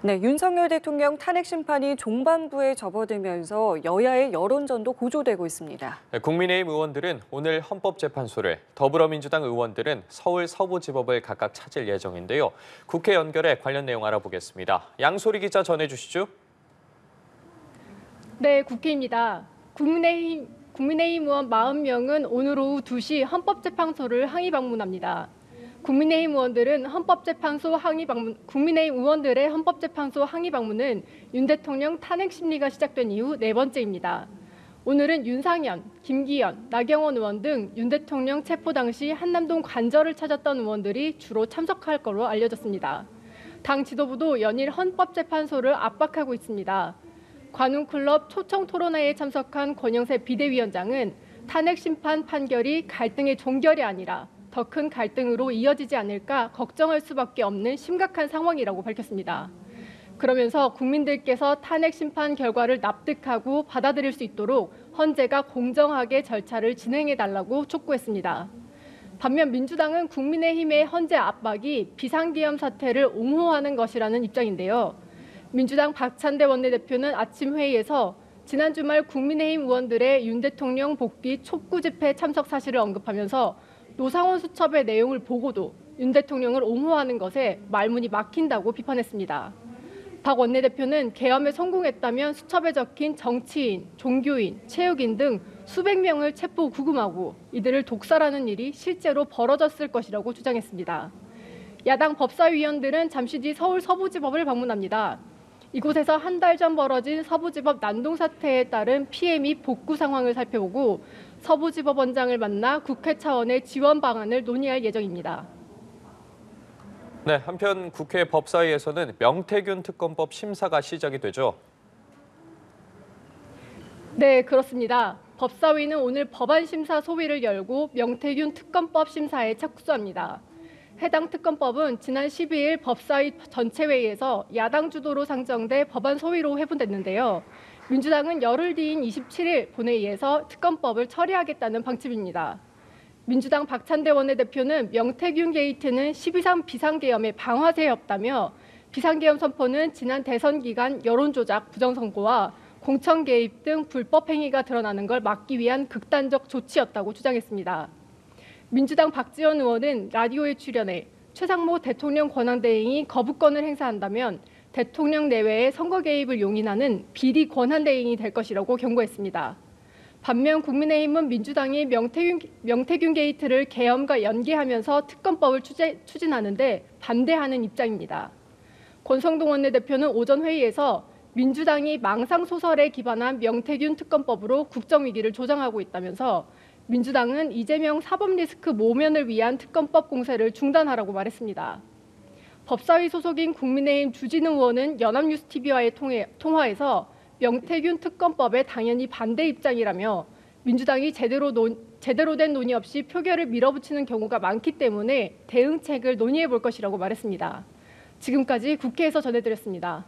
네, 윤석열 대통령 탄핵 심판이 종반부에 접어들면서 여야의 여론전도 고조되고 있습니다. 국민의힘 의원들은 오늘 헌법재판소를, 더불어민주당 의원들은 서울 서부지법을 각각 찾을 예정인데요. 국회 연결해 관련 내용 알아보겠습니다. 양소리 기자 전해주시죠. 네, 국회입니다. 국민의힘 의원 40명은 오늘 오후 2시 헌법재판소를 항의 방문합니다. 국민의힘 의원들의 헌법재판소 항의 방문은 윤 대통령 탄핵 심리가 시작된 이후 네 번째입니다. 오늘은 윤상현, 김기현, 나경원 의원 등 윤 대통령 체포 당시 한남동 관저를 찾았던 의원들이 주로 참석할 것으로 알려졌습니다. 당 지도부도 연일 헌법재판소를 압박하고 있습니다. 관훈클럽 초청 토론회에 참석한 권영세 비대위원장은 탄핵 심판 판결이 갈등의 종결이 아니라 더 큰 갈등으로 이어지지 않을까 걱정할 수밖에 없는 심각한 상황이라고 밝혔습니다. 그러면서 국민들께서 탄핵 심판 결과를 납득하고 받아들일 수 있도록 헌재가 공정하게 절차를 진행해달라고 촉구했습니다. 반면 민주당은 국민의힘의 헌재 압박이 비상계엄 사태를 옹호하는 것이라는 입장인데요. 민주당 박찬대 원내대표는 아침 회의에서 지난 주말 국민의힘 의원들의 윤 대통령 복귀 촉구 집회 참석 사실을 언급하면서 노상원 수첩의 내용을 보고도 윤 대통령을 옹호하는 것에 말문이 막힌다고 비판했습니다. 박 원내대표는 계엄에 성공했다면 수첩에 적힌 정치인, 종교인, 체육인 등 수백 명을 체포 구금하고 이들을 독살하는 일이 실제로 벌어졌을 것이라고 주장했습니다. 야당 법사위원들은 잠시 뒤 서울 서부지법을 방문합니다. 이곳에서 한 달 전 벌어진 서부지법 난동 사태에 따른 피해 및 복구 상황을 살펴보고 서부지법원장을 만나 국회 차원의 지원 방안을 논의할 예정입니다. 네, 한편 국회 법사위에서는 명태균 특검법 심사가 시작이 되죠. 네, 그렇습니다. 법사위는 오늘 법안 심사 소위를 열고 명태균 특검법 심사에 착수합니다. 해당 특검법은 지난 12일 법사위 전체 회의에서 야당 주도로 상정돼 법안 소위로 회부됐는데요. 민주당은 열흘 뒤인 27일 본회의에서 특검법을 처리하겠다는 방침입니다. 민주당 박찬대 원내대표는 명태균 게이트는 12.3 비상계엄의 방아쇠였다며 비상계엄 선포는 지난 대선 기간 여론조작 부정선거와 공천 개입 등 불법 행위가 드러나는 걸 막기 위한 극단적 조치였다고 주장했습니다. 민주당 박지원 의원은 라디오에 출연해 최상모 대통령 권한대행이 거부권을 행사한다면 대통령 내외의 선거 개입을 용인하는 비리 권한대행이 될 것이라고 경고했습니다. 반면 국민의힘은 민주당이 명태균 게이트를 계엄과 연계하면서 특검법을 추진하는데 반대하는 입장입니다. 권성동 원내대표는 오전 회의에서 민주당이 망상소설에 기반한 명태균 특검법으로 국정위기를 조장하고 있다면서 민주당은 이재명 사법리스크 모면을 위한 특검법 공세를 중단하라고 말했습니다. 법사위 소속인 국민의힘 주진우 의원은 연합뉴스TV와의 통화에서 명태균 특검법에 당연히 반대 입장이라며 민주당이 제대로 된 논의 없이 표결을 밀어붙이는 경우가 많기 때문에 대응책을 논의해 볼 것이라고 말했습니다. 지금까지 국회에서 전해드렸습니다.